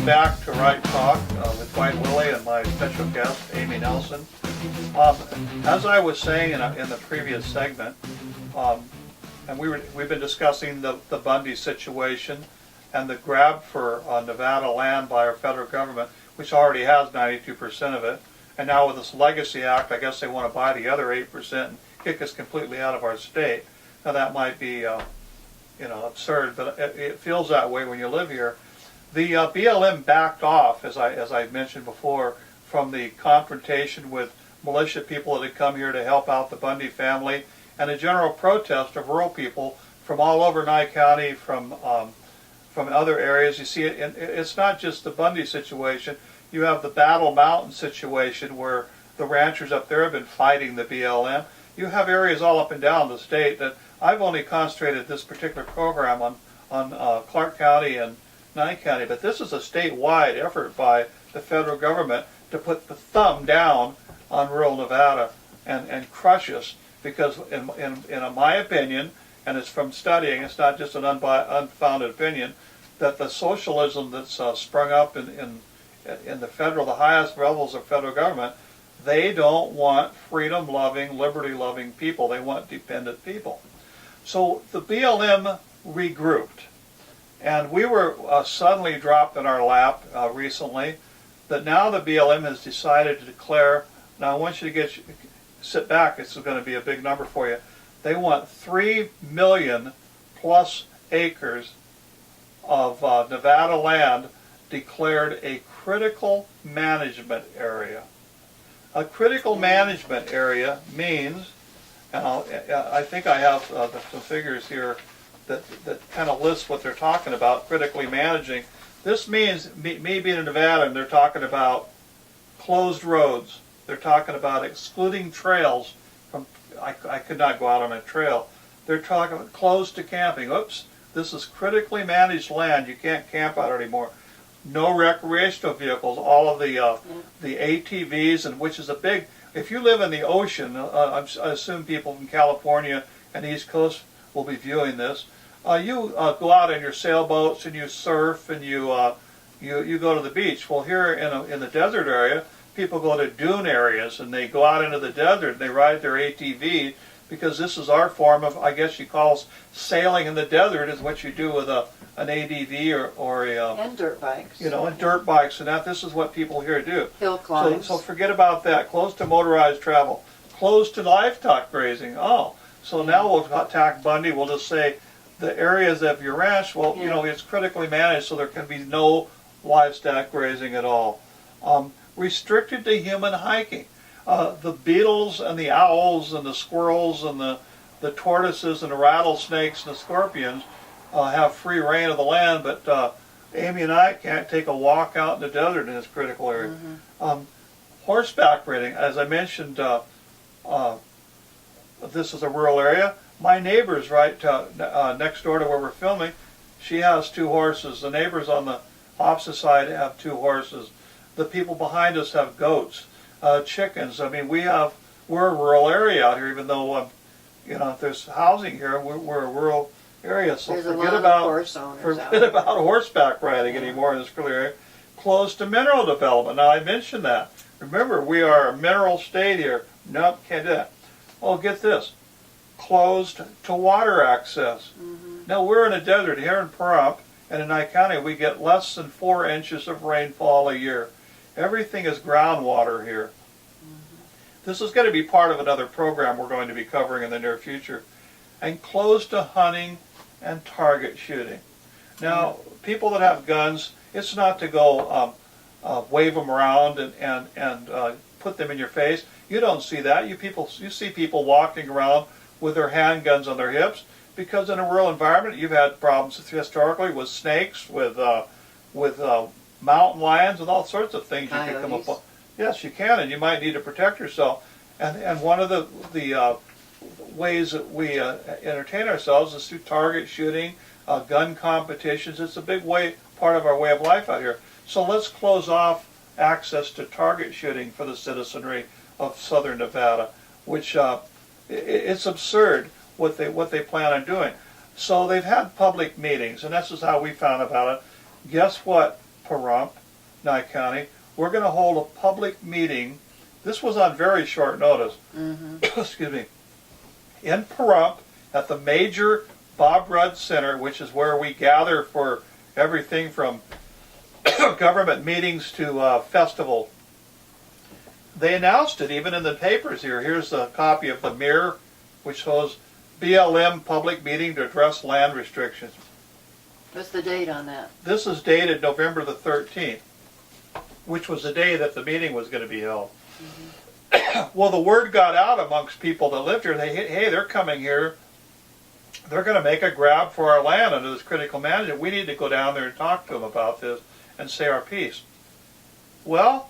back to Right Talk with White Willie and my special guest, Amy Nelson. As I was saying in the previous segment, and we've been discussing the Bundy situation and the grab for Nevada land by our federal government, which already has 92% of it. And now with this Legacy Act, I guess they want to buy the other 8% and kick us completely out of our state. Now that might be absurd, but it feels that way when you live here. The BLM backed off, as I mentioned before, from the confrontation with militia people that had come here to help out the Bundy family, and a general protest of rural people from all over Nye County, from other areas. You see, it's not just the Bundy situation. You have the Battle Mountain situation where the ranchers up there have been fighting the BLM. You have areas all up and down the state that I've only concentrated this particular program on Clark County and Nye County, but this is a statewide effort by the federal government to put the thumb down on rural Nevada and crush us, because in my opinion, and it's from studying, it's not just an unfounded opinion, that the socialism that's sprung up in the highest levels of federal government, they don't want freedom-loving, liberty-loving people. They want dependent people. So the BLM regrouped. And we were suddenly dropped in our lap recently that now the BLM has decided to declare, now I want you to sit back, this is going to be a big number for you. They want 3 million plus acres of Nevada land declared a critical management area. A critical management area means, and I think I have some figures here that kind of lists what they're talking about, critically managing. This means, me being in Nevada, and they're talking about closed roads. They're talking about excluding trails from, I could not go out on a trail. They're talking about closed to camping. Oops, this is critically managed land. You can't camp out anymore. No recreational vehicles. All of the ATVs, and which is a big, if you live in the ocean, I assume people from California and the East Coast will be viewing this. You go out in your sailboats and you surf and you go to the beach. Well, here in the desert area, people go to dune areas and they go out into the desert and they ride their ATV, because this is our form of, I guess you call sailing in the desert, is what you do with an ADV or and dirt bikes. And dirt bikes, and this is what people here do. Hill climbs. So forget about that. Closed to motorized travel. Closed to livestock grazing. Oh, so now we'll attack Bundy. We'll just say the areas of your ranch, well, it's critically managed, so there can be no livestock grazing at all. Restricted to human hiking. The beetles and the owls and the squirrels and the tortoises and the rattlesnakes and the scorpions have free reign of the land, but Amy and I can't take a walk out in the desert in this critical area. Mm-hmm. Horseback riding, as I mentioned, this is a rural area. My neighbor's right next door to where we're filming, she has 2 horses. The neighbors on the opposite side have 2 horses. The people behind us have goats, chickens. I mean, we're a rural area out here, even though there's housing here. We're a rural area, so forget about horseback riding anymore in this rural area. Closed to mineral development. Now I mentioned that. Remember, we are a mineral state here. Nope, can't do that. Oh, get this. Closed to water access. Mm-hmm. Now we're in a desert here in Pahrump, and in Nye County we get less than 4 inches of rainfall a year. Everything is groundwater here. Mm-hmm. This is going to be part of another program we're going to be covering in the near future. And closed to hunting and target shooting. Now, people that have guns, it's not to go wave them around and put them in your face. You don't see that. You see people walking around with their handguns on their hips, because in a rural environment you've had problems historically with snakes, with mountain lions, and all sorts of things you can come up on. Yes, you can, and you might need to protect yourself. And one of the ways that we entertain ourselves is through target shooting, gun competitions. It's a big part of our way of life out here. So let's close off access to target shooting for the citizenry of southern Nevada, which it's absurd what they plan on doing. So they've had public meetings, and this is how we found about it. Guess what, Pahrump? Nye County. We're going to hold a public meeting. This was on very short notice. Excuse me. In Pahrump at the major Bob Rudd Center, which is where we gather for everything from government meetings to festival. They announced it even in the papers here. Here's a copy of the Mirror, which shows BLM public meeting to address land restrictions. What's the date on that? This is dated November the 13th, which was the day that the meeting was going to be held. Well, the word got out amongst people that lived here. Hey, they're coming here. They're going to make a grab for our land under this critical management. We need to go down there and talk to them about this and say our piece. Well,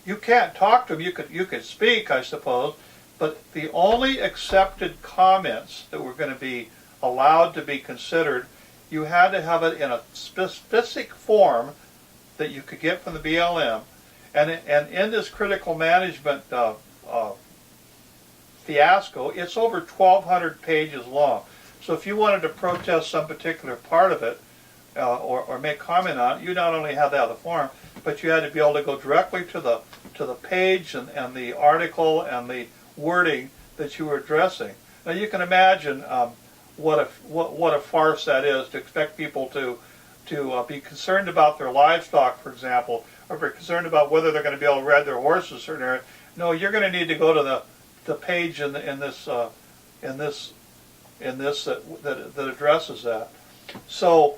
you can't talk to them. You could speak, I suppose, but the only accepted comments that were going to be allowed to be considered, you had to have it in a specific form that you could get from the BLM. And in this critical management fiasco, it's over 1,200 pages long. So if you wanted to protest some particular part of it or make comment on it, you not only had to have the form, but you had to be able to go directly to the page and the article and the wording that you were addressing. Now you can imagine what a farce that is, to expect people to be concerned about their livestock, for example, or be concerned about whether they're going to be able to ride their horses in a certain area. No, you're going to need to go to the page in this that addresses that. So,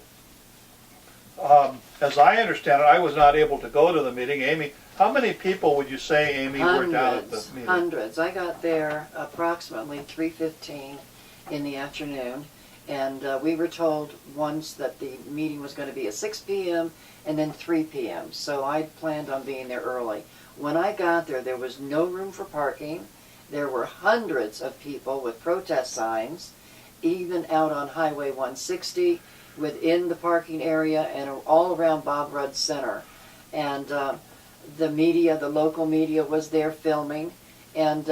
as I understand it, I was not able to go to the meeting. Amy, how many people would you say, Amy, were down at the meeting? Hundreds. I got there approximately 3:15 in the afternoon, and we were told once that the meeting was going to be at 6 p.m. and then 3 p.m. So I planned on being there early. When I got there, there was no room for parking. There were hundreds of people with protest signs, even out on Highway 160, within the parking area and all around Bob Rudd Center. And the media, the local media, was there filming, and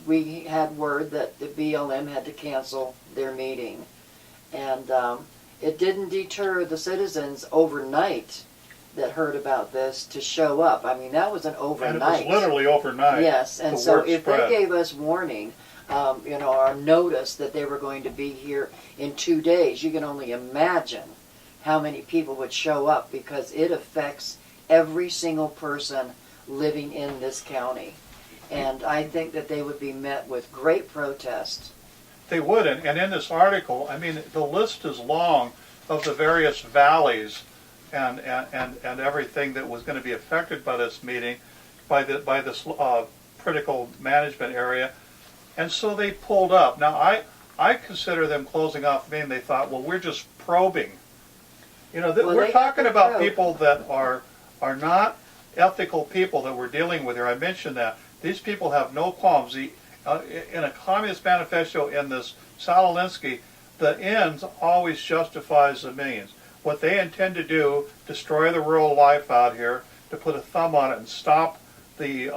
we had word that the BLM had to cancel their meeting. And it didn't deter the citizens overnight that heard about this to show up. I mean, that was an overnight. And it was literally overnight. Yes, and so if they gave us warning, or notice that they were going to be here in 2 days, you can only imagine how many people would show up, because it affects every single person living in this county. And I think that they would be met with great protest. They would, and in this article, I mean, the list is long of the various valleys and everything that was going to be affected by this meeting, by this critical management area. And so they pulled up. Now, I consider them closing off the meeting. They thought, well, we're just probing. You know, we're talking about people that are not ethical people that we're dealing with here. I mentioned that. These people have no qualms. In a Communist Manifesto in this Saul Alinsky, the ends always justifies the means. What they intend to do, destroy the rural life out here, to put a thumb on it and stop the,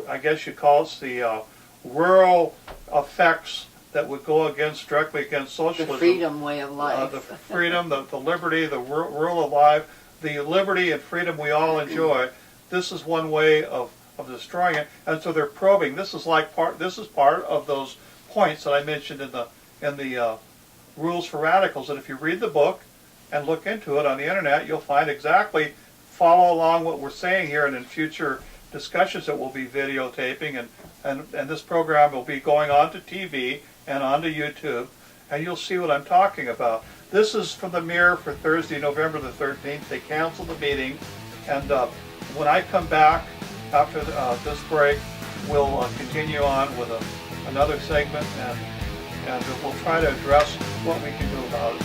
I guess you'd call it the rural effects that would go directly against socialism. The freedom way of life. The freedom, the liberty, the rural life, the liberty and freedom we all enjoy. This is one way of destroying it, and so they're probing. This is part of those points that I mentioned in the Rules for Radicals. And if you read the book and look into it on the internet, you'll find exactly, follow along what we're saying here, and in future discussions that we'll be videotaping, and this program will be going on to TV and onto YouTube, and you'll see what I'm talking about. This is from the Mirror for Thursday, November the 13th. They canceled the meeting, and when I come back after this break, we'll continue on with another segment, and we'll try to address what we can do about it.